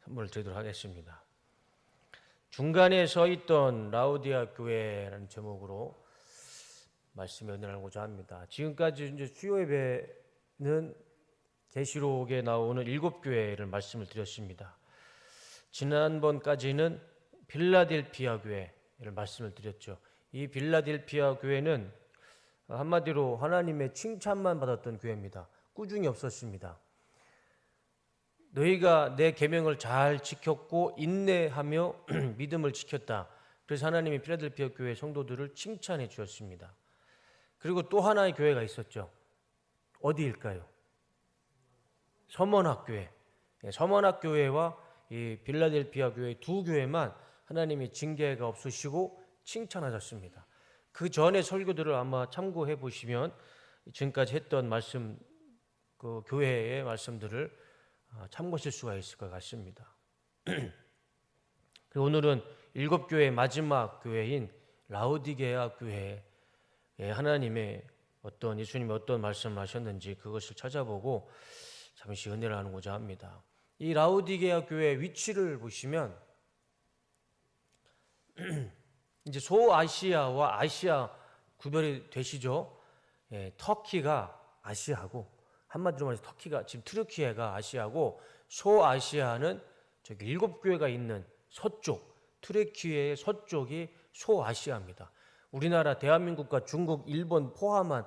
한번 드리도록 하겠습니다. 중간에 서 있던 라우디아 교회라는 제목으로 말씀을 은혜하고자 합니다. 지금까지 이제 수요 예배는 계시록에 나오는 7교회를 말씀을 드렸습니다. 지난번까지는 빌라델피아 교회를 말씀을 드렸죠. 이 빌라델피아 교회는 한마디로 하나님의 칭찬만 받았던 교회입니다. 꾸중이 없었습니다. 너희가 내 계명을 잘 지켰고 인내하며 믿음을 지켰다. 그래서 하나님이 필라델피아 교회 성도들을 칭찬해 주었습니다. 그리고 또 하나의 교회가 있었죠. 어디일까요? 서머낙교회. 서머낙교회와 이 빌라델피아 교회 두 교회만 하나님이 징계가 없으시고 칭찬하셨습니다. 그 전에 설교들을 아마 참고해 보시면 지금까지 했던 말씀, 그 교회의 말씀들을 참고하실 수가 있을 것 같습니다. 그리고 오늘은 7교회의 마지막 교회인 라우디게아 교회에 하나님의 예수님이 어떤 말씀을 하셨는지 그것을 찾아보고 잠시 은혜를 나누고자 합니다. 이 라우디게아 교회의 위치를 보시면 이제 소아시아와 아시아 구별이 되시죠? 터키가 아시아고, 한마디로 말해서 터키가 지금 트르키예가 아시아고, 소아시아는 저기 7교회가 있는 서쪽, 트르키예의 서쪽이 소아시아입니다. 우리나라 대한민국과 중국, 일본 포함한,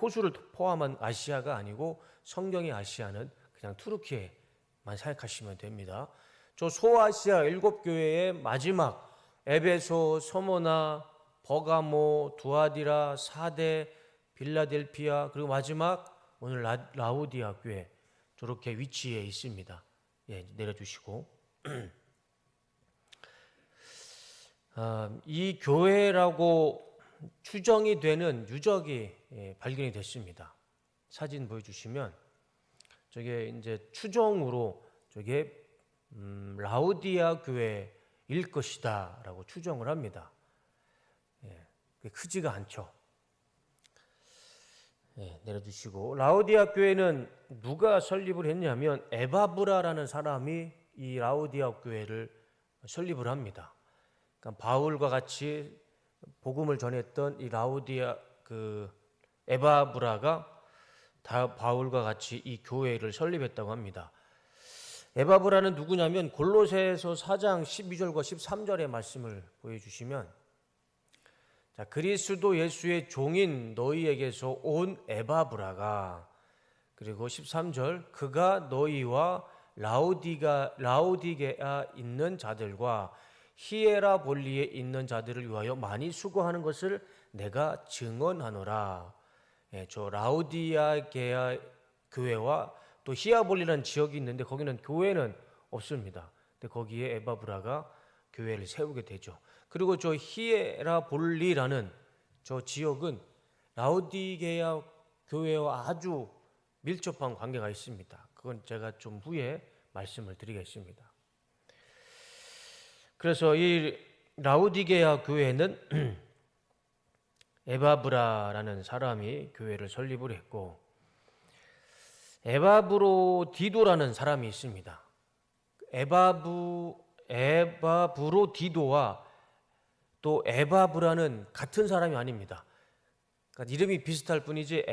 호수를 포함한 아시아가 아니고 성경의 아시아는 그냥 트르키예만 생각하시면 됩니다. 저 소아시아 7교회의 마지막 에베소, 서모나, 버가모, 두아디라, 사데, 빌라델피아, 그리고 마지막 오늘 라우디아 교회, 저렇게 위치에 있습니다. 내려주시고 이 교회라고 추정이 되는 유적이 발견이 됐습니다. 사진 보여주시면 저게 이제 추정으로 저게 라우디아 교회일 것이다라고 추정을 합니다. 크지가 않죠. 내려주시고, 라우디아 교회는 누가 설립을 했냐면 에바브라라는 사람이 이 라우디아 교회를 설립을 합니다. 그러니까 바울과 같이 복음을 전했던 이 라우디아 에바브라가 다 바울과 같이 이 교회를 설립했다고 합니다. 에바브라는 누구냐면 골로새서 4장 12절과 13절의 말씀을 보여주시면, 자, 그리스도 예수의 종인 너희에게서 온 에바브라가, 그리고 13절, 그가 너희와 라우디게아 있는 자들과 히에라볼리에 있는 자들을 위하여 많이 수고하는 것을 내가 증언하노라. 저 라우디게아 교회와 또 히에라볼리라는 지역이 있는데 거기는 교회는 없습니다. 근데 거기에 에바브라가 교회를 세우게 되죠. 그리고 저 히에라볼리라는 저 지역은 라우디게아 교회와 아주 밀접한 관계가 있습니다. 그건 제가 좀 후에 말씀을 드리겠습니다. 그래서 이 라우디게아 교회는 에바브라라는 사람이 교회를 설립을 했고, 에바브로디도라는 사람이 있습니다. 에바브로디도와 또 에바브라는 같은 사람이 아닙니다. 그러니까 이름이 비슷할 뿐이지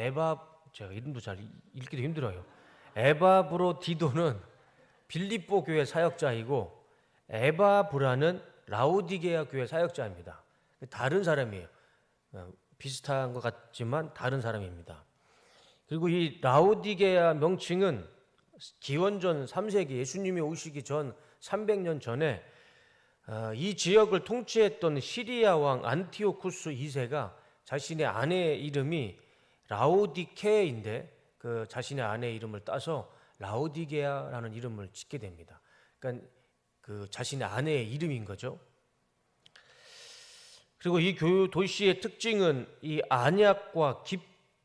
제가 이름도 잘 읽기도 힘들어요. 에바브로디도는 빌립보 교회 사역자이고 에바브라는 라우디게아 교회 사역자입니다. 다른 사람이에요. 비슷한 것 같지만 다른 사람입니다. 그리고 이 라우디게아 명칭은 기원전 3세기 예수님이 오시기 전 300년 전에 이 지역을 통치했던 시리아 왕 안티오쿠스 2세가 자신의 아내의 이름이 라우디케인데 그 자신의 아내의 이름을 따서 라우디게아라는 이름을 짓게 됩니다. 그러니까 그 자신의 아내의 이름인 거죠. 그리고 이 도시의 특징은 이 안약과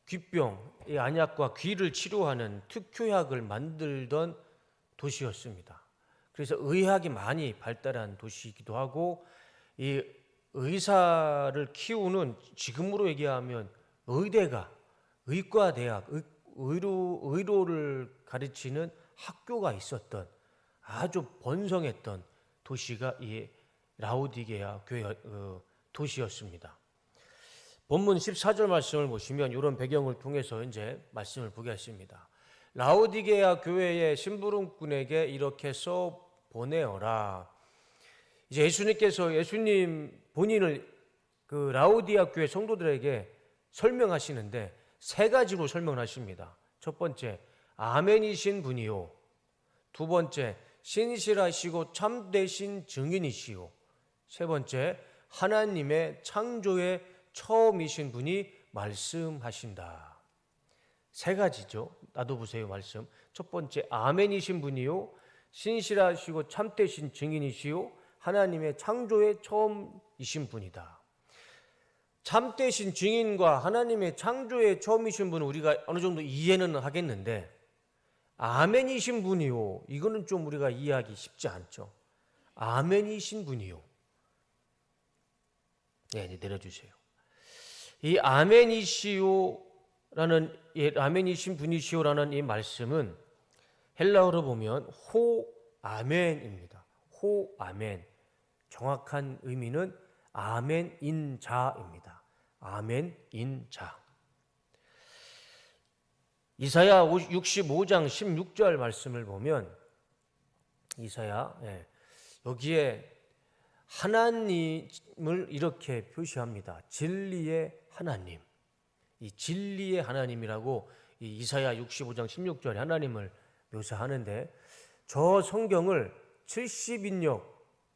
귀병, 이 안약과 귀를 치료하는 특효약을 만들던 도시였습니다. 그래서 의학이 많이 발달한 도시이기도 하고, 이 의사를 키우는, 지금으로 얘기하면 의대가, 의과대학, 의료를 가르치는 학교가 있었던 아주 번성했던 도시가 이 라오디게아 교회 도시였습니다. 본문 14절 말씀을 보시면 이런 배경을 통해서 이제 말씀을 보겠습니다. 라오디게아 교회의 심부름꾼에게 이렇게 써 보내어라. 이제 예수님 본인을 그 라오디게아 교회 성도들에게 설명하시는데 세 가지로 설명을 하십니다. 첫 번째, 아멘이신 분이요. 두 번째, 신실하시고 참되신 증인이시요. 세 번째, 하나님의 창조의 처음이신 분이 말씀하신다. 세 가지죠. 놔둬보세요, 말씀. 첫 번째, 아멘이신 분이요. 신실하시고 참되신 증인이시요. 하나님의 창조의 처음이신 분이다. 참되신 증인과 하나님의 창조의 처음이신 분은 우리가 어느 정도 이해는 하겠는데, 아멘이신 분이요. 이거는 좀 우리가 이해하기 쉽지 않죠. 아멘이신 분이요. 네, 이제 내려주세요. 이 아멘이신 분이시오라는 이 말씀은 헬라어로 보면 호 아멘입니다. 호 아멘. 정확한 의미는 아멘인 자입니다. 아멘인 자. 이사야 65장 16절 말씀을 보면 여기에 하나님을 이렇게 표시합니다. 진리의 하나님. 이 진리의 하나님이라고 이 이사야 65장 16절에 하나님을 묘사하는데, 저 성경을 70인역,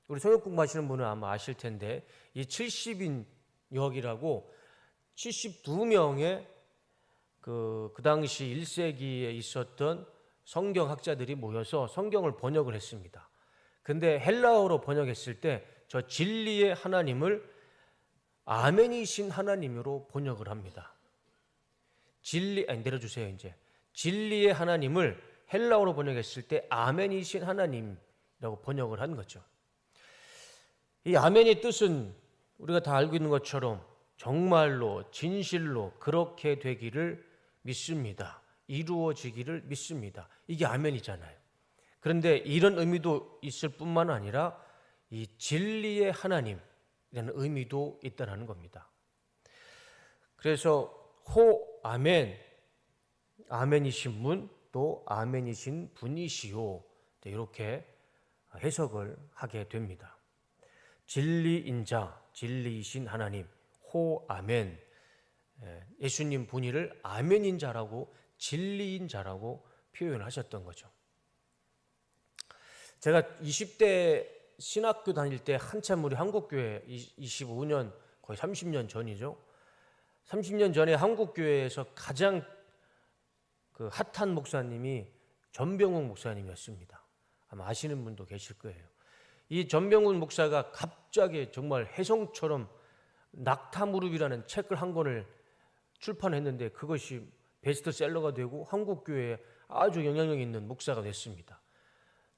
우리 성경 공부하시는 분은 아마 아실 텐데, 이 70인역이라고 72명의 그 당시 1세기에 있었던 성경학자들이 모여서 성경을 번역을 했습니다. 근데 헬라어로 번역했을 때 저 진리의 하나님을 아멘이신 하나님으로 번역을 합니다. 내려주세요, 이제. 진리의 하나님을 헬라어로 번역했을 때 아멘이신 하나님이라고 번역을 한 거죠. 이 아멘의 뜻은 우리가 다 알고 있는 것처럼 정말로, 진실로 그렇게 되기를 믿습니다. 이루어지기를 믿습니다. 이게 아멘이잖아요. 그런데 이런 의미도 있을 뿐만 아니라 이 진리의 하나님이라는 의미도 있다는 겁니다. 그래서 호 아멘, 아멘이신 분, 또 아멘이신 분이시오, 이렇게 해석을 하게 됩니다. 진리인 자, 진리이신 하나님, 호 아멘. 예수님 본인을 아멘인 자라고, 진리인 자라고 표현을 하셨던 거죠. 제가 20대 신학교 다닐 때 한참 우리 한국교회 25년, 거의 30년 전이죠. 30년 전에 한국교회에서 가장 그 핫한 목사님이 전병훈 목사님이었습니다. 아마 아시는 분도 계실 거예요. 이 전병훈 목사가 갑자기 정말 혜성처럼 낙타무릎이라는 책을 한 권을 출판했는데 그것이 베스트셀러가 되고 한국교회에 아주 영향력 있는 목사가 됐습니다.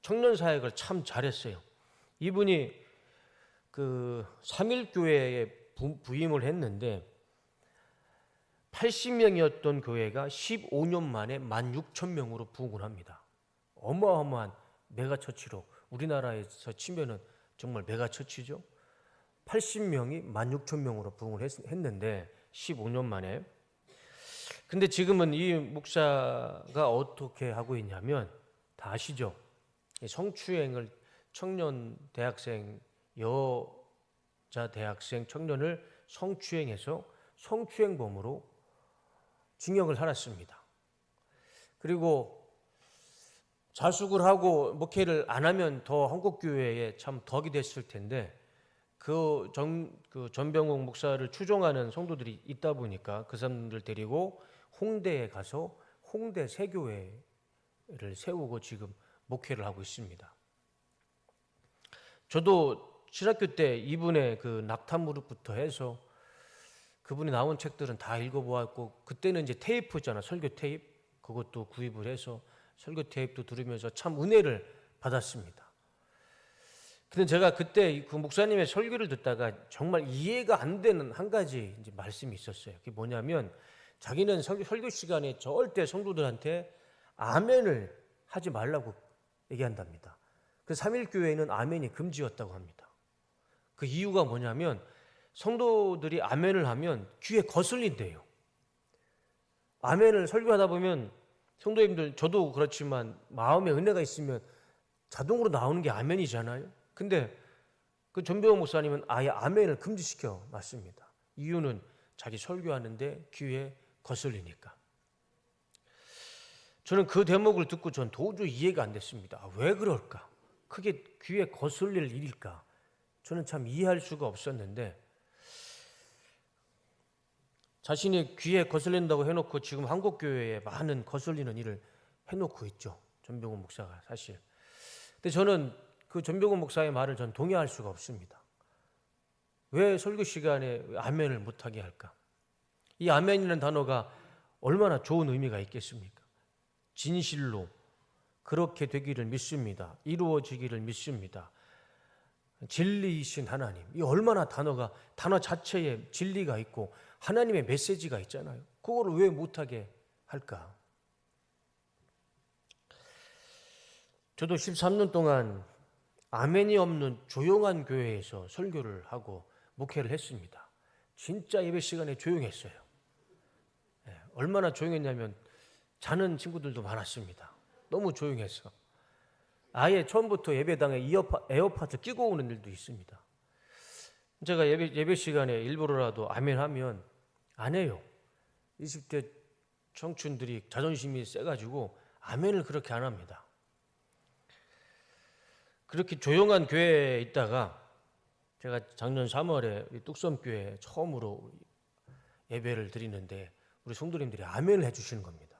청년 사역을 참 잘했어요. 이분이 그 3일교회에 부임을 했는데 80명이었던 교회가 15년 만에 16,000명으로 부흥을 합니다. 어마어마한 메가처치로, 우리나라에서 치면은 정말 메가처치죠. 80명이 16,000명으로 부흥을 했는데 15년 만에. 근데 지금은 이 목사가 어떻게 하고 있냐면, 다 아시죠? 성추행을, 청년 대학생, 여자 대학생 청년을 성추행해서 성추행범으로 징역을 살았습니다. 그리고 자숙을 하고 목회를 안 하면 더 한국교회에 참 덕이 됐을 텐데, 그 전병욱 목사를 추종하는 성도들이 있다 보니까 그 사람들 데리고 홍대에 가서 홍대 세교회를 세우고 지금 목회를 하고 있습니다. 저도 신학교 때 이분의 그 낙타무릎부터 해서 그분이 나온 책들은 다 읽어보았고, 그때는 이제 테이프잖아, 설교 테이프. 그것도 구입을 해서 설교 테이프도 들으면서 참 은혜를 받았습니다. 근데 제가 그때 그 목사님의 설교를 듣다가 정말 이해가 안 되는 한 가지 이제 말씀이 있었어요. 그게 뭐냐면, 자기는 설교 시간에 절대 성도들한테 아멘을 하지 말라고 얘기한답니다. 그 삼일교회에는 아멘이 금지였다고 합니다. 그 이유가 뭐냐면 성도들이 아멘을 하면 귀에 거슬린대요. 아멘을 설교하다 보면 성도님들, 저도 그렇지만 마음에 은혜가 있으면 자동으로 나오는 게 아멘이잖아요. 근데 그 전병호 목사님은 아예 아멘을 금지시켜 놨습니다. 이유는 자기 설교하는데 귀에 거슬리니까. 저는 그 대목을 듣고 전 도저히 이해가 안 됐습니다. 왜 그럴까? 그게 귀에 거슬릴 일일까? 저는 참 이해할 수가 없었는데, 자신이 귀에 거슬린다고 해놓고 지금 한국교회에 많은 거슬리는 일을 해놓고 있죠. 전병호 목사가 사실. 근데 저는 그 전병호 목사의 말을 전 동의할 수가 없습니다. 왜 설교 시간에 아멘을 못하게 할까? 이 아멘이라는 단어가 얼마나 좋은 의미가 있겠습니까? 진실로 그렇게 되기를 믿습니다. 이루어지기를 믿습니다. 진리이신 하나님. 이 얼마나 단어 자체에 진리가 있고 하나님의 메시지가 있잖아요. 그거를 왜 못하게 할까? 저도 13년 동안 아멘이 없는 조용한 교회에서 설교를 하고 목회를 했습니다. 진짜 예배 시간에 조용했어요. 얼마나 조용했냐면 자는 친구들도 많았습니다. 너무 조용해서 아예 처음부터 예배당에 에어팟을 끼고 오는 일도 있습니다. 제가 예배 시간에 일부러라도 아멘하면 안 해요. 20대 청춘들이 자존심이 세가지고 아멘을 그렇게 안 합니다. 그렇게 조용한 교회에 있다가 제가 작년 3월에 뚝섬교회에 처음으로 예배를 드리는데 우리 성도님들이 아멘을 해주시는 겁니다.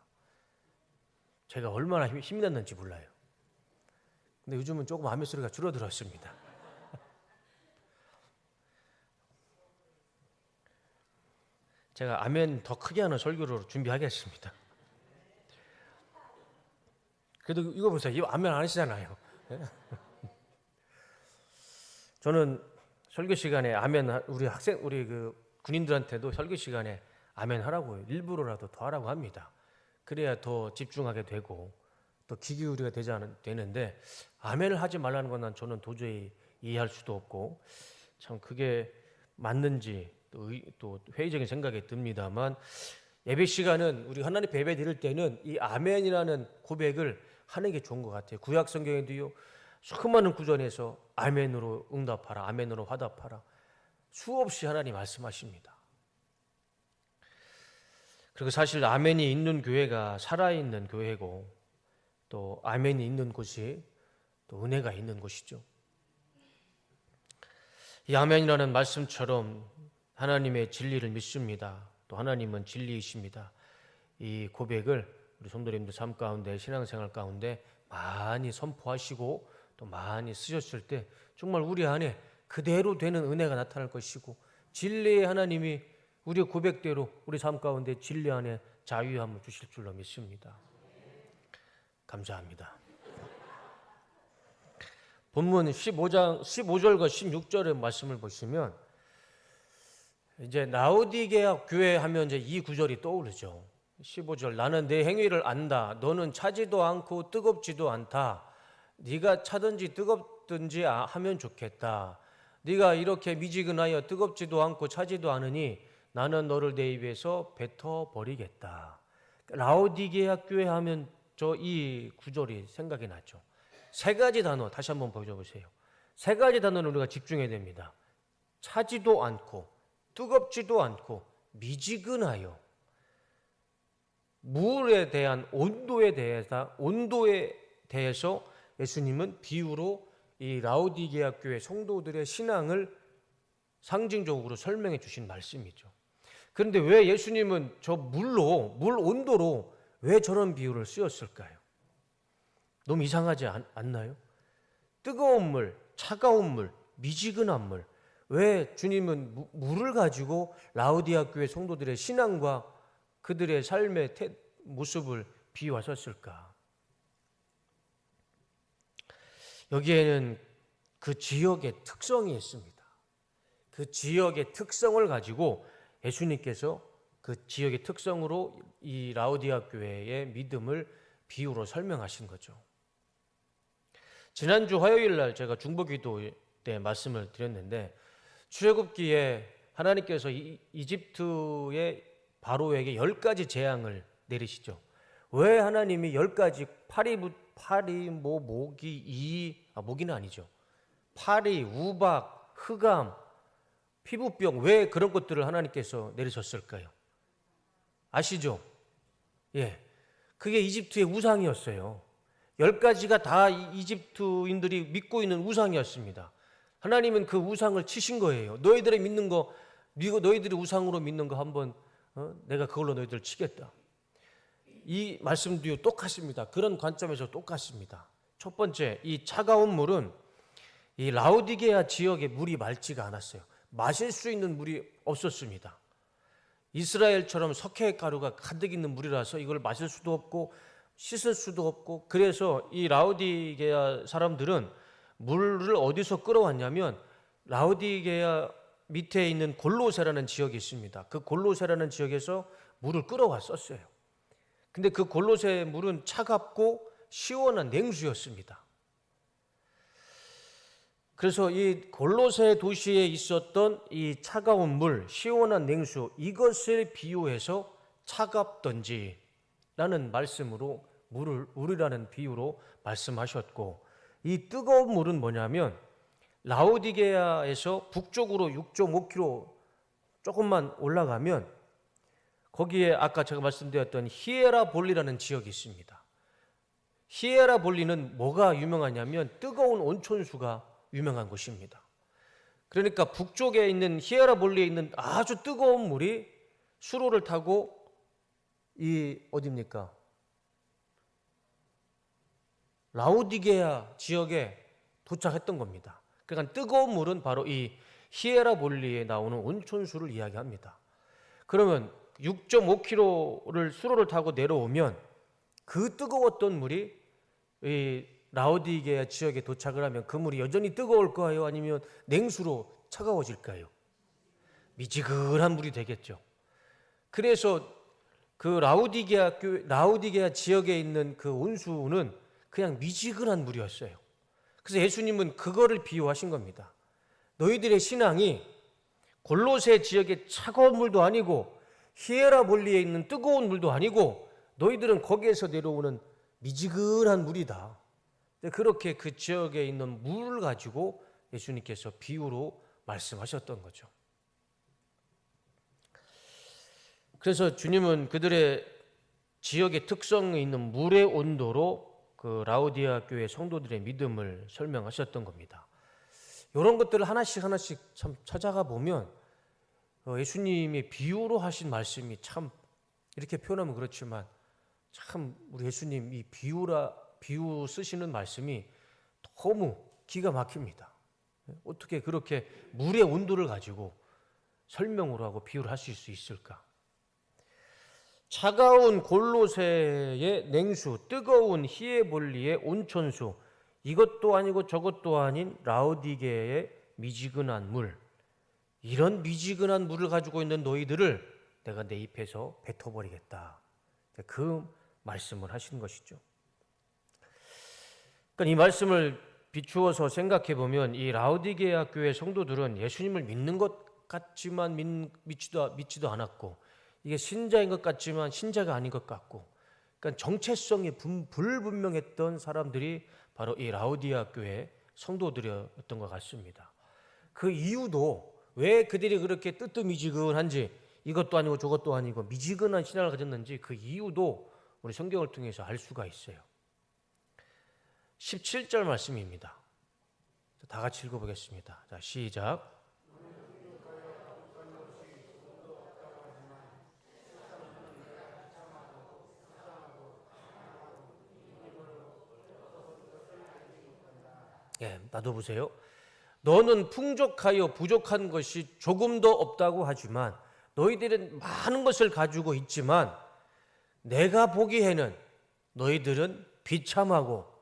제가 얼마나 힘이 났는지 몰라요. 근데 요즘은 조금 아멘 소리가 줄어들었습니다. 제가 아멘 더 크게 하는 설교로 준비하겠습니다. 그래도 이거 보세요. 이거 아멘 안 하시잖아요. 저는 설교 시간에 아멘, 우리 그 군인들한테도 설교 시간에 아멘 하라고 일부러라도 더 하라고 합니다. 그래야 더 집중하게 되고 또 귀 기울이가 되는데 아멘을 하지 말라는 건 난 저는 도저히 이해할 수도 없고 참 그게 맞는지 또 회의적인 생각이 듭니다만 예배 시간은 우리 하나님 예배 드릴 때는 이 아멘이라는 고백을 하는 게 좋은 것 같아요. 구약 성경에도요 수많은 구절에서 아멘으로 응답하라, 아멘으로 화답하라 수없이 하나님 말씀하십니다. 그리고 사실 아멘이 있는 교회가 살아있는 교회고 또 아멘이 있는 곳이 또 은혜가 있는 곳이죠. 이 아멘이라는 말씀처럼 하나님의 진리를 믿습니다. 또 하나님은 진리이십니다. 이 고백을 우리 성도님들 삶 가운데 신앙생활 가운데 많이 선포하시고 또 많이 쓰셨을 때 정말 우리 안에 그대로 되는 은혜가 나타날 것이고 진리의 하나님이 우리의 고백대로 우리 삶 가운데 진리 안에 자유함을 주실 줄로 믿습니다. 감사합니다. 본문 15절과 16절의 말씀을 보시면 이제 라오디게아 교회 하면 이제 이 구절이 떠오르죠. 15절 나는 내 행위를 안다. 너는 차지도 않고 뜨겁지도 않다. 네가 차든지 뜨겁든지 하면 좋겠다. 네가 이렇게 미지근하여 뜨겁지도 않고 차지도 않으니 나는 너를 내 입에서 뱉어버리겠다. 라오디게아 교회 하면 저 이 구절이 생각이 나죠. 세 가지 단어 다시 한번 보여주세요. 세 가지 단어는 우리가 집중해야 됩니다. 차지도 않고 뜨겁지도 않고 미지근하여 물에 대한 온도에 대해서 예수님은 비유로 이 라오디게아 교회 성도들의 신앙을 상징적으로 설명해 주신 말씀이죠. 그런데 왜 예수님은 저 물 온도로 왜 저런 비유를 쓰였을까요? 너무 이상하지 않나요? 뜨거운 물, 차가운 물, 미지근한 물. 왜 주님은 물을 가지고 라오디게아 교회 성도들의 신앙과 그들의 삶의 모습을 비유하셨을까? 여기에는 그 지역의 특성이 있습니다. 그 지역의 특성을 가지고 예수님께서 그 지역의 특성으로 이 라오디게아 교회의 믿음을 비유로 설명하신 거죠. 지난주 화요일 날 제가 중보기도 때 말씀을 드렸는데 출애굽기에 하나님께서 이집트의 바로에게 10가지 재앙을 내리시죠. 왜 하나님이 10가지 파리 모기는 아니죠. 파리, 우박, 흑암, 피부병, 왜 그런 것들을 하나님께서 내리셨을까요? 아시죠? 예. 그게 이집트의 우상이었어요. 10가지가 다 이집트인들이 믿고 있는 우상이었습니다. 하나님은 그 우상을 치신 거예요. 너희들이 믿는 거, 너희들이 우상으로 믿는 거 한번 내가 그걸로 너희들을 치겠다. 이 말씀도 똑같습니다. 그런 관점에서 똑같습니다. 첫 번째, 이 차가운 물은 이 라오디게아 지역의 물이 맑지가 않았어요. 마실 수 있는 물이 없었습니다. 이스라엘처럼 석회가루가 가득 있는 물이라서 이걸 마실 수도 없고 씻을 수도 없고, 그래서 이 라오디게아 사람들은 물을 어디서 끌어왔냐면 라오디게아 밑에 있는 골로새라는 지역이 있습니다. 그 골로새라는 지역에서 물을 끌어왔었어요. 근데 그 골로새 물은 차갑고 시원한 냉수였습니다. 그래서 이 골로새 도시에 있었던 이 차가운 물, 시원한 냉수, 이것을 비유해서 차갑던지 라는 말씀으로 물이라는 비유로 말씀하셨고, 이 뜨거운 물은 뭐냐면 라오디게아에서 북쪽으로 6.5km 조금만 올라가면 거기에 아까 제가 말씀드렸던 히에라볼리라는 지역이 있습니다. 히에라볼리는 뭐가 유명하냐면 뜨거운 온천수가 유명한 곳입니다. 그러니까 북쪽에 있는 히에라볼리에 있는 아주 뜨거운 물이 수로를 타고 이 어디입니까? 라오디게아 지역에 도착했던 겁니다. 그러니까 뜨거운 물은 바로 이 히에라볼리에 나오는 온천수를 이야기합니다. 그러면 6.5km를 수로를 타고 내려오면 그 뜨거웠던 물이 이 라오디게아 지역에 도착을 하면 그 물이 여전히 뜨거울까요? 아니면 냉수로 차가워질까요? 미지근한 물이 되겠죠. 그래서 그 라오디게아 지역에 있는 그 온수는 그냥 미지근한 물이었어요. 그래서 예수님은 그거를 비유하신 겁니다. 너희들의 신앙이 골로새 지역의 차가운 물도 아니고 히에라볼리에 있는 뜨거운 물도 아니고 너희들은 거기에서 내려오는 미지근한 물이다. 그렇게 그 지역에 있는 물을 가지고 예수님께서 비유로 말씀하셨던 거죠. 그래서 주님은 그들의 지역의 특성에 있는 물의 온도로 그 라오디게아 교회 성도들의 믿음을 설명하셨던 겁니다. 이런 것들을 하나씩 참 찾아가 보면 예수님이 비유로 하신 말씀이 참, 이렇게 표현하면 그렇지만 참 우리 예수님 이 비유 쓰시는 말씀이 너무 기가 막힙니다. 어떻게 그렇게 물의 온도를 가지고 설명으로 하고 비유를 하실 수 있을까? 차가운 골로새의 냉수, 뜨거운 히에볼리의 온천수, 이것도 아니고 저것도 아닌 라오디게아의 미지근한 물, 이런 미지근한 물을 가지고 있는 너희들을 내가 내 입에서 뱉어버리겠다. 그 말씀을 하신 것이죠. 그러니까 이 말씀을 비추어서 생각해 보면 이 라오디게아 교회 성도들은 예수님을 믿는 것 같지만 믿지도 않았고, 이게 신자인 것 같지만 신자가 아닌 것 같고, 그러니까 정체성이 불분명했던 사람들이 바로 이 라오디게아 교회 성도들이었던 것 같습니다. 그 이유도 왜 그들이 그렇게 뜨뜻미지근한지, 이것도 아니고 저것도 아니고 미지근한 신앙을 가졌는지 그 이유도 우리 성경을 통해서 알 수가 있어요. 17절 말씀입니다. 다 같이 읽어보겠습니다. 자, 시작. 예, 놔둬보세요. 너는 풍족하여 부족한 것이 조금도 없다고 하지만 너희들은 많은 것을 가지고 있지만 내가 보기에는 너희들은 비참하고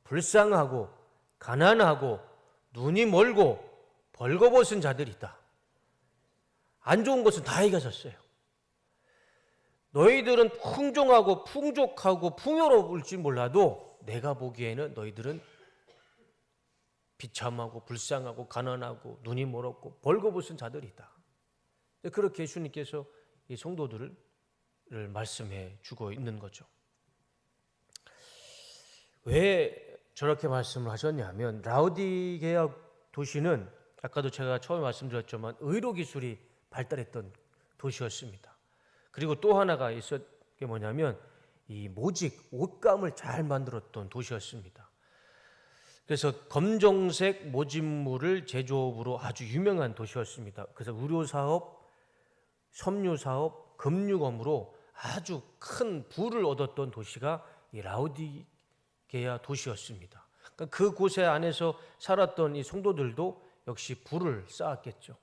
불쌍하고 가난하고 눈이 멀고 벌거벗은 자들이다. 안 좋은 것은 다 이겨졌어요. 너희들은 풍족하고 풍요로울지 몰라도 내가 보기에는 너희들은 비참하고 불쌍하고 가난하고 눈이 멀었고 벌거벗은 자들이다. 그렇게 예수님께서 이 성도들을 말씀해 주고 있는 거죠. 왜 저렇게 말씀을 하셨냐면 라오디게아 도시는 아까도 제가 처음에 말씀드렸지만 의료 기술이 발달했던 도시였습니다. 그리고 또 하나가 있었던 게 뭐냐면 이 모직, 옷감을 잘 만들었던 도시였습니다. 그래서 검정색 모직물을 제조업으로 아주 유명한 도시였습니다. 그래서 의료사업, 섬유사업, 금융업으로 아주 큰 부를 얻었던 도시가 이 라오디게아 도시였습니다. 그러니까 그곳에 안에서 살았던 이 성도들도 역시 부를 쌓았겠죠.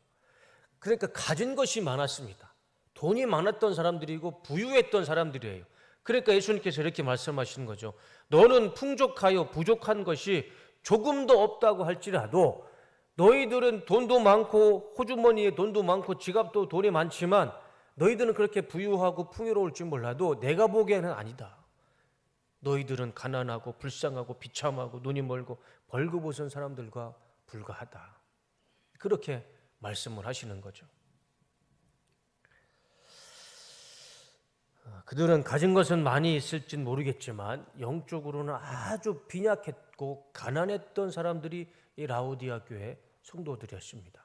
그러니까 가진 것이 많았습니다. 돈이 많았던 사람들이고 부유했던 사람들이에요. 그러니까 예수님께서 이렇게 말씀하시는 거죠. 너는 풍족하여 부족한 것이 조금도 없다고 할지라도 너희들은 돈도 많고 호주머니에 돈도 많고 지갑도 돈이 많지만 너희들은 그렇게 부유하고 풍요로울지 몰라도 내가 보기에는 아니다. 너희들은 가난하고 불쌍하고 비참하고 눈이 멀고 벌거벗은 사람들과 불과하다. 그렇게 말씀을 하시는 거죠. 그들은 가진 것은 많이 있을진 모르겠지만 영적으로는 아주 빈약했고 가난했던 사람들이 이 라오디아 교회 성도들이었습니다.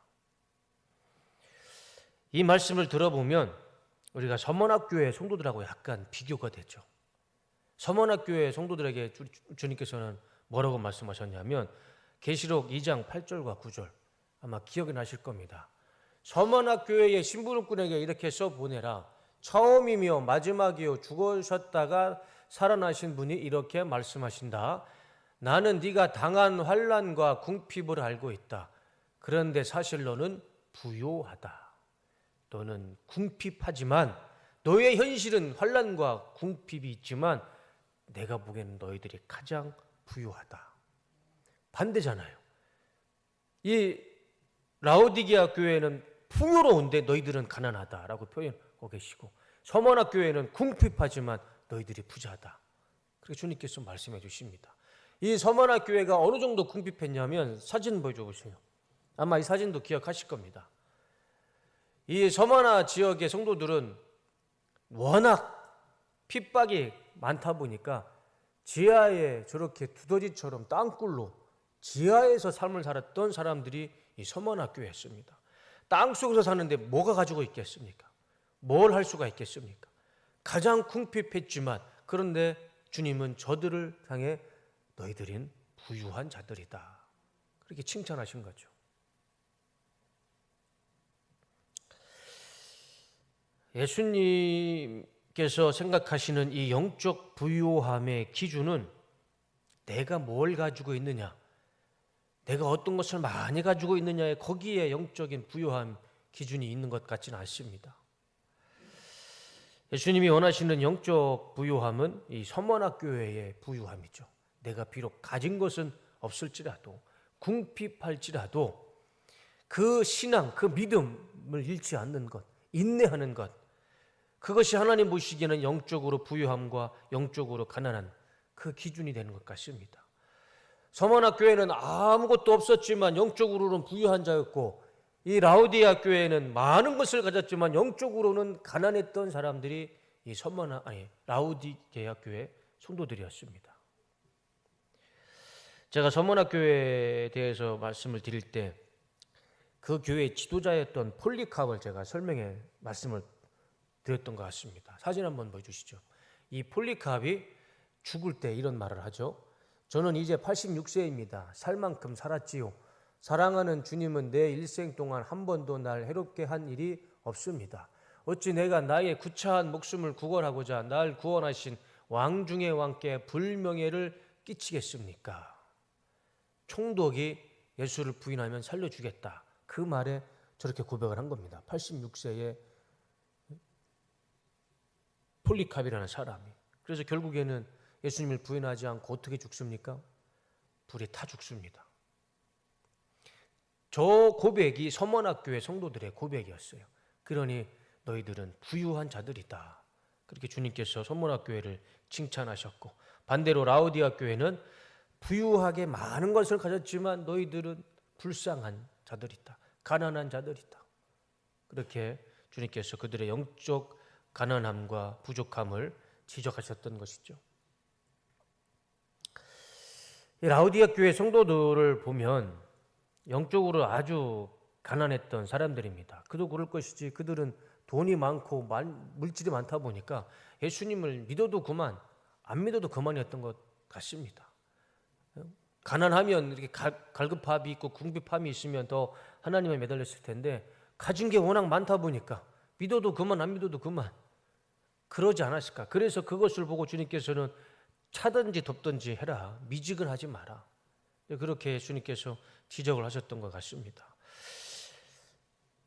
이 말씀을 들어보면 우리가 서머나교회 성도들하고 약간 비교가 되죠. 서머나교회 성도들에게 주님께서는 뭐라고 말씀하셨냐면 계시록 2장 8절과 9절 아마 기억이 나실 겁니다. 서머나교회의 심부름꾼에게 이렇게 써보내라. 처음이며 마지막이요 죽으셨다가 살아나신 분이 이렇게 말씀하신다. 나는 네가 당한 환난과 궁핍을 알고 있다. 그런데 사실 너는 부요하다. 너는 궁핍하지만 너의 현실은 환난과 궁핍이 있지만 내가 보기에는 너희들이 가장 부유하다. 반대잖아요. 이 라오디게아 교회는 풍요로운데 너희들은 가난하다라고 표현하고 계시고 서머나 교회는 궁핍하지만 너희들이 부자다. 그렇게 주님께서 말씀해 주십니다. 이 서머나 교회가 어느 정도 궁핍했냐면 사진 보여주세요. 아마 이 사진도 기억하실 겁니다. 이 서머나 지역의 성도들은 워낙 핍박이 많다 보니까 지하에 저렇게 두더지처럼 땅굴로 지하에서 삶을 살았던 사람들이 이 서머나 교회였습니다. 땅 속에서 사는데 뭐가 가지고 있겠습니까? 뭘 할 수가 있겠습니까? 가장 궁핍했지만 그런데 주님은 저들을 향해 너희들은 부유한 자들이다. 그렇게 칭찬하신 거죠. 예수님께서 생각하시는 이 영적 부유함의 기준은 내가 뭘 가지고 있느냐, 내가 어떤 것을 많이 가지고 있느냐에 거기에 영적인 부유함 기준이 있는 것 같지는 않습니다. 예수님이 원하시는 영적 부유함은 이 서머나 교회의 부유함이죠. 내가 비록 가진 것은 없을지라도 궁핍할지라도 그 신앙, 그 믿음을 잃지 않는 것, 인내하는 것, 그것이 하나님 보시기에는 영적으로 부유함과 영적으로 가난한 그 기준이 되는 것 같습니다. 서머나 교회는 아무것도 없었지만 영적으로는 부유한 자였고 이 라오디아 교회는 많은 것을 가졌지만 영적으로는 가난했던 사람들이 이 라오디게아 교회 성도들이었습니다. 제가 서머나 교회에 대해서 말씀을 드릴 때 그 교회의 지도자였던 폴리캅을 제가 말씀을 드렸던 것 같습니다. 사진 한번 보여주시죠. 이 폴리캅이 죽을 때 이런 말을 하죠. 저는 이제 86세입니다. 살 만큼 살았지요. 사랑하는 주님은 내 일생 동안 한 번도 날 해롭게 한 일이 없습니다. 어찌 내가 나의 구차한 목숨을 구걸하고자 날 구원하신 왕 중의 왕께 불명예를 끼치겠습니까? 총독이 예수를 부인하면 살려주겠다. 그 말에 저렇게 고백을 한 겁니다. 86세의 폴리캅이라는 사람이. 그래서 결국에는 예수님을 부인하지 않고 어떻게 죽습니까? 불에 타 죽습니다. 저 고백이 서머나 교회 성도들의 고백이었어요. 그러니 너희들은 부유한 자들이다. 그렇게 주님께서 서머나 교회를 칭찬하셨고 반대로 라오디아 교회는 부유하게 많은 것을 가졌지만 너희들은 불쌍한 자들이다. 가난한 자들이다. 그렇게 주님께서 그들의 영적 가난함과 부족함을 지적하셨던 것이죠. 이 라오디아 교회 성도들을 보면 영적으로 아주 가난했던 사람들입니다. 그도 그럴 것이지 그들은 돈이 많고 물질이 많다 보니까 예수님을 믿어도 그만, 안 믿어도 그만이었던 것 같습니다. 가난하면 이렇게 갈급함이 있고 궁핍함이 있으면 더 하나님에 매달렸을 텐데 가진 게 워낙 많다 보니까 믿어도 그만, 안 믿어도 그만, 그러지 않았을까. 그래서 그것을 보고 주님께서는 차든지 덮든지 해라, 미지근하지 마라, 그렇게 예수님께서 지적을 하셨던 것 같습니다.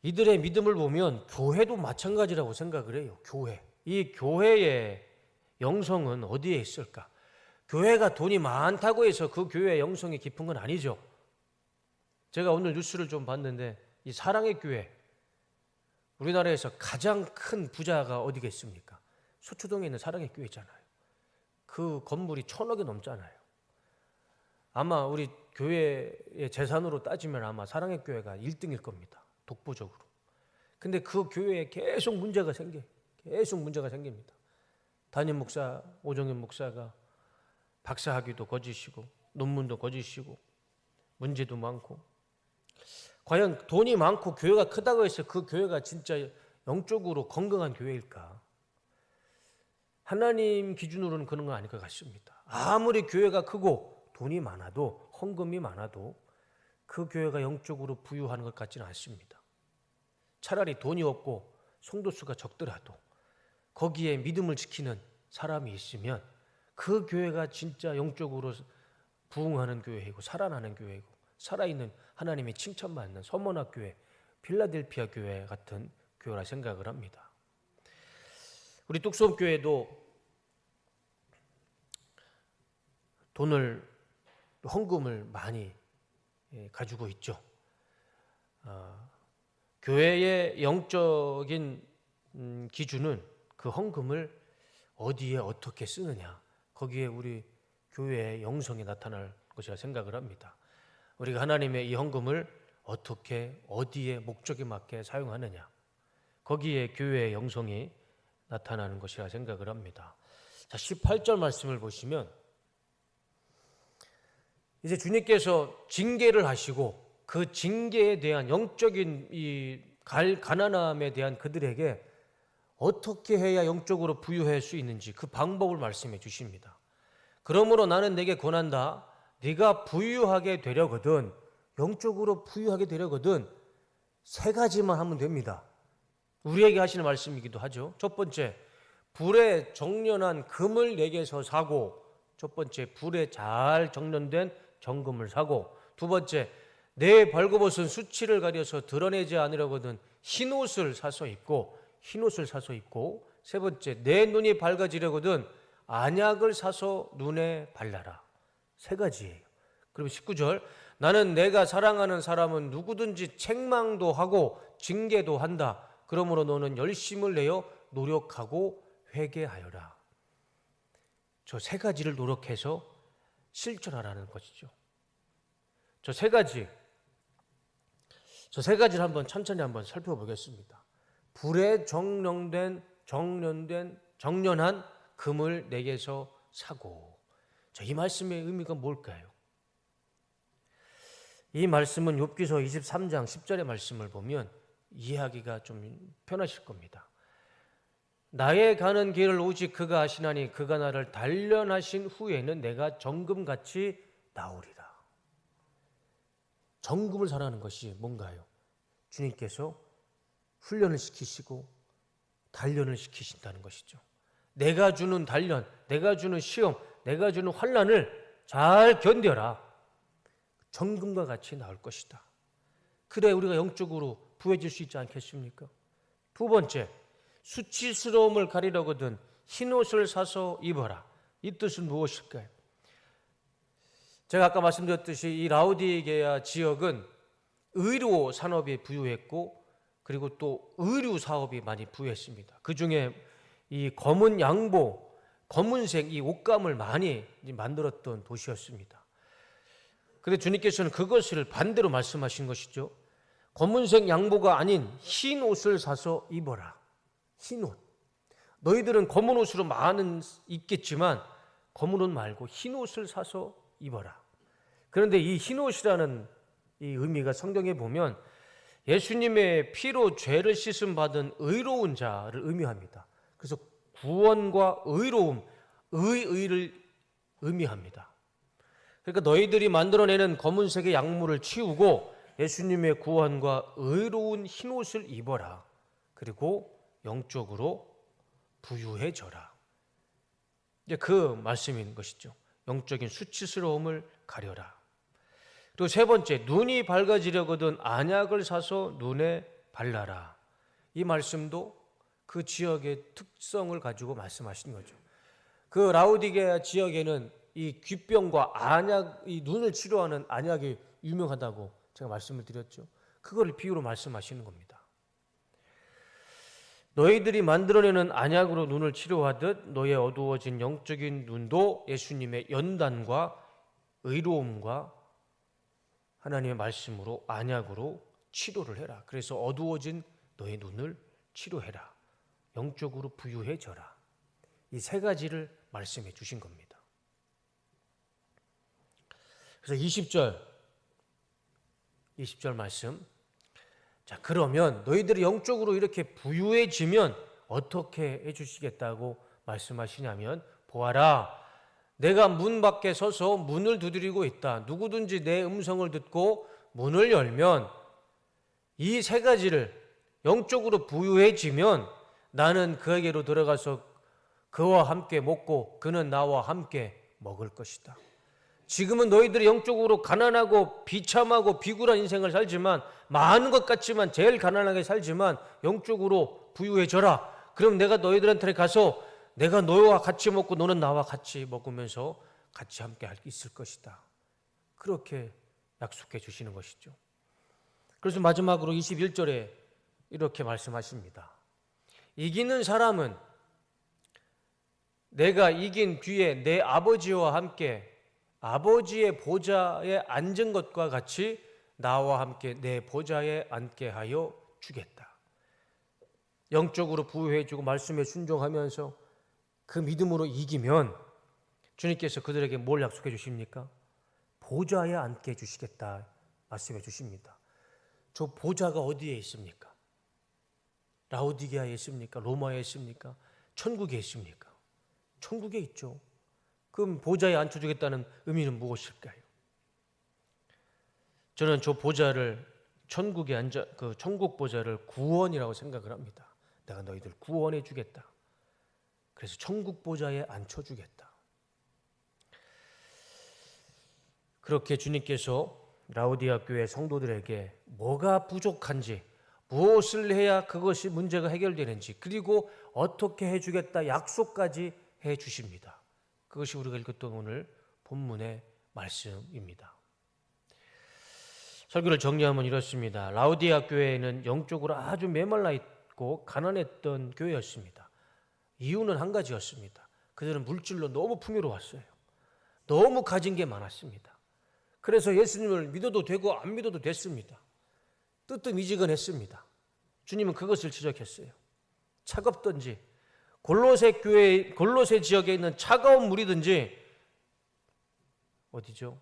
이들의 믿음을 보면 교회도 마찬가지라고 생각을 해요. 이 교회의 영성은 어디에 있을까? 교회가 돈이 많다고 해서 그 교회의 영성이 깊은 건 아니죠. 제가 오늘 뉴스를 좀 봤는데 이 사랑의 교회, 우리나라에서 가장 큰 부자가 어디겠습니까? 서초동에 있는 사랑의 교회잖아요. 그 건물이 1,000억이 넘잖아요. 아마 우리 교회의 재산으로 따지면 아마 사랑의 교회가 1등일 겁니다. 독보적으로. 근데 그 교회에 계속 문제가 생깁니다. 담임 목사, 오정현 목사가 박사학위도 거짓이고 논문도 거짓이고 문제도 많고, 과연 돈이 많고 교회가 크다고 해서 그 교회가 진짜 영적으로 건강한 교회일까? 하나님 기준으로는 그런 건 아닐 것 같습니다. 아무리 교회가 크고 돈이 많아도, 헌금이 많아도 그 교회가 영적으로 부유한 것 같지는 않습니다. 차라리 돈이 없고 성도수가 적더라도 거기에 믿음을 지키는 사람이 있으면 그 교회가 진짜 영적으로 부흥하는 교회이고 살아나는 교회이고 살아있는 하나님의 칭찬받는 서머나 교회, 필라델피아 교회 같은 교회라 생각을 합니다. 우리 뚝섬 교회도 헌금을 많이 가지고 있죠. 교회의 영적인 기준은 그 헌금을 어디에 어떻게 쓰느냐, 거기에 우리 교회의 영성이 나타날 것이라 생각을 합니다. 우리가 하나님의 이 헌금을 어떻게 어디에 목적에 맞게 사용하느냐, 거기에 교회의 영성이 나타나는 것이라 생각을 합니다. 자, 18절 말씀을 보시면 이제 주님께서 징계를 하시고 그 징계에 대한 영적인 이 가난함에 대한 그들에게 어떻게 해야 영적으로 부유할 수 있는지 그 방법을 말씀해 주십니다. 그러므로 나는 내게 권한다. 네가 부유하게 되려거든, 영적으로 부유하게 되려거든 3가지만 하면 됩니다. 우리에게 하시는 말씀이기도 하죠. 첫 번째, 불에 정련한 금을 내게서 사고, 첫 번째, 불에 잘 정련된 정금을 사고, 두 번째, 내 벌거벗은 수치를 가려서 드러내지 않으려거든 흰옷을 사서 입고, 세 번째, 내 눈이 밝아지려거든 안약을 사서 눈에 발라라. 3가지예요. 그리고 19절, 나는 내가 사랑하는 사람은 누구든지 책망도 하고 징계도 한다. 그러므로 너는 열심을 내어 노력하고 회개하여라. 저 3가지를 노력해서 실천하라는 것이죠. 저 세 가지를 한번 천천히 한번 살펴보겠습니다. 불에 정련한 금을 내게서 사고. 자, 이 말씀의 의미가 뭘까요? 이 말씀은 욥기서 23장 10절의 말씀을 보면 이해하기가 좀 편하실 겁니다. 나의 가는 길을 오직 그가 아시나니 그가 나를 단련하신 후에는 내가 정금같이 나오리라. 정금을 사라는 것이 뭔가요? 주님께서 훈련을 시키시고 단련을 시키신다는 것이죠. 내가 주는 단련, 내가 주는 시험, 내가 주는 환난을 잘 견뎌라. 정금과 같이 나올 것이다. 그래 우리가 영적으로 부해질 수 있지 않겠습니까? 두 번째, 수치스러움을 가리려거든 흰옷을 사서 입어라. 이 뜻은 무엇일까요? 제가 아까 말씀드렸듯이 이 라오디게아 지역은 의료 산업이 부유했고 그리고 또 의류 사업이 많이 부유했습니다. 그 중에 이 검은 양복, 검은색 이 옷감을 많이 만들었던 도시였습니다. 근데 주님께서는 그것을 반대로 말씀하신 것이죠. 검은색 양보가 아닌 흰 옷을 사서 입어라. 흰 옷. 너희들은 검은 옷으로 많은 입겠지만 검은 옷 말고 흰 옷을 사서 입어라. 그런데 이 흰 옷이라는 이 의미가 성경에 보면 예수님의 피로 죄를 씻음 받은 의로운 자를 의미합니다. 그래서 구원과 의로움, 의를 의미합니다. 그러니까 너희들이 만들어내는 검은색의 양물을 치우고 예수님의 구원과 의로운 흰 옷을 입어라. 그리고 영적으로 부유해져라. 이제 그 말씀인 것이죠. 영적인 수치스러움을 가려라. 그리고 세 번째, 눈이 밝아지려거든 안약을 사서 눈에 발라라. 이 말씀도 그 지역의 특성을 가지고 말씀하시는 거죠. 그 라오디게아 지역에는 이 귀병과 안약, 이 눈을 치료하는 안약이 유명하다고 제가 말씀을 드렸죠. 그걸 비유로 말씀하시는 겁니다. 너희들이 만들어내는 안약으로 눈을 치료하듯 너의 어두워진 영적인 눈도 예수님의 연단과 의로움과 하나님의 말씀으로 안약으로 치료를 해라. 그래서 어두워진 너의 눈을 치료해라. 영적으로 부유해져라. 이 세 가지를 말씀해 주신 겁니다. 그래서 20절 말씀. 자, 그러면 너희들이 영적으로 이렇게 부유해지면 어떻게 해 주시겠다고 말씀하시냐면, 보아라, 내가 문 밖에 서서 문을 두드리고 있다. 누구든지 내 음성을 듣고 문을 열면, 이 세 가지를 영적으로 부유해지면 나는 그에게로 들어가서 그와 함께 먹고 그는 나와 함께 먹을 것이다. 지금은 너희들이 영적으로 가난하고 비참하고 비굴한 인생을 살지만, 많은 것 같지만 제일 가난하게 살지만 영적으로 부유해져라. 그럼 내가 너희들한테 가서 내가 너와 같이 먹고 너는 나와 같이 먹으면서 같이 함께 할 수 있을 것이다. 그렇게 약속해 주시는 것이죠. 그래서 마지막으로 21절에 이렇게 말씀하십니다. 이기는 사람은 내가 이긴 뒤에 내 아버지와 함께 아버지의 보좌에 앉은 것과 같이 나와 함께 내 보좌에 앉게 하여 주겠다. 영적으로 부유해지고 말씀에 순종하면서 그 믿음으로 이기면 주님께서 그들에게 뭘 약속해 주십니까? 보좌에 앉게 해주시겠다 말씀해 주십니다. 저 보좌가 어디에 있습니까? 라오디게아에 있습니까? 로마에 있습니까? 천국에 있습니까? 천국에 있죠. 그럼 보좌에 앉혀주겠다는 의미는 무엇일까요? 저는 저 보좌를 천국에 앉아 그 천국 보좌를 구원이라고 생각을 합니다. 내가 너희들 구원해 주겠다. 그래서 천국 보좌에 앉혀주겠다. 그렇게 주님께서 라오디게아 교회 성도들에게 뭐가 부족한지, 무엇을 해야 그것이 문제가 해결되는지, 그리고 어떻게 해주겠다 약속까지 해주십니다. 그것이 우리가 읽었던 오늘 본문의 말씀입니다. 설교를 정리하면 이렇습니다. 라오디게아 교회는 영적으로 아주 메말라 있고 가난했던 교회였습니다. 이유는 한 가지였습니다. 그들은 물질로 너무 풍요로웠어요. 너무 가진 게 많았습니다. 그래서 예수님을 믿어도 되고 안 믿어도 됐습니다. 뜨뜻미지근했습니다. 주님은 그것을 지적했어요. 차갑든지 골로새 지역에 있는 차가운 물이든지 어디죠?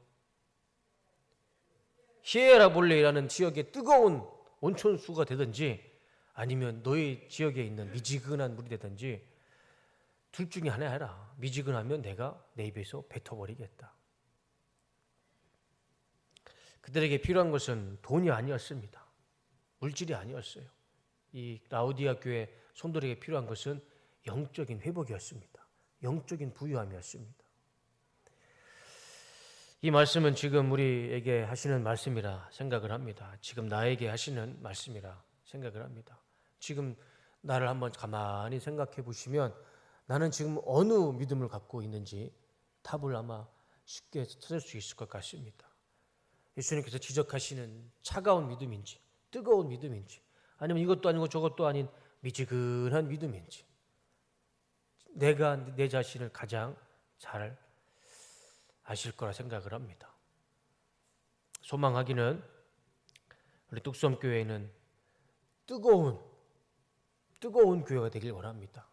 히에라볼레라는 지역의 뜨거운 온천수가 되든지 아니면 너희 지역에 있는 미지근한 물이 되든지 둘 중에 하나 해라. 미지근하면 내가 내 입에서 뱉어버리겠다. 그들에게 필요한 것은 돈이 아니었습니다. 물질이 아니었어요. 이 라오디게아 교회 성도들에게 필요한 것은 영적인 회복이었습니다. 영적인 부유함이었습니다. 이 말씀은 지금 우리에게 하시는 말씀이라 생각을 합니다. 지금 나에게 하시는 말씀이라 생각을 합니다. 지금 나를 한번 가만히 생각해 보시면 나는 지금 어느 믿음을 갖고 있는지 답을 아마 쉽게 찾을 수 있을 것 같습니다. 예수님께서 지적하시는 차가운 믿음인지 뜨거운 믿음인지 아니면 이것도 아니고 저것도 아닌 미지근한 믿음인지 내가 내 자신을 가장 잘 아실 거라 생각을 합니다. 소망하기는 우리 뚝섬교회는 뜨거운 교회가 되길 원합니다.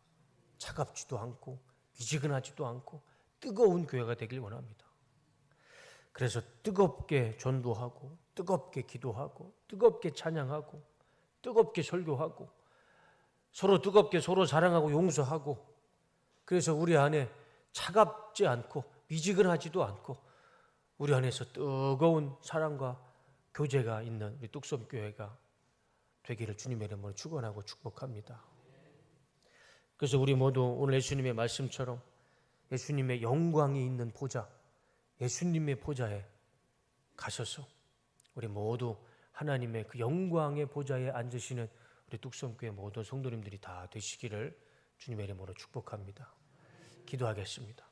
차갑지도 않고 미지근하지도 않고 뜨거운 교회가 되길 원합니다. 그래서 뜨겁게 전도하고 뜨겁게 기도하고 뜨겁게 찬양하고 뜨겁게 설교하고 서로 뜨겁게 서로 사랑하고 용서하고, 그래서 우리 안에 차갑지 않고 미지근하지도 않고 우리 안에서 뜨거운 사랑과 교제가 있는 우리 뚝섬교회가 되기를 주님의 이름으로 축원하고 축복합니다. 그래서 우리 모두 오늘 예수님의 말씀처럼 예수님의 영광이 있는 보좌, 예수님의 보좌에 가셔서 우리 모두 하나님의 그 영광의 보좌에 앉으시는 우리 뚝섬교회 모든 성도님들이 다 되시기를 주님의 이름으로 축복합니다. 기도하겠습니다.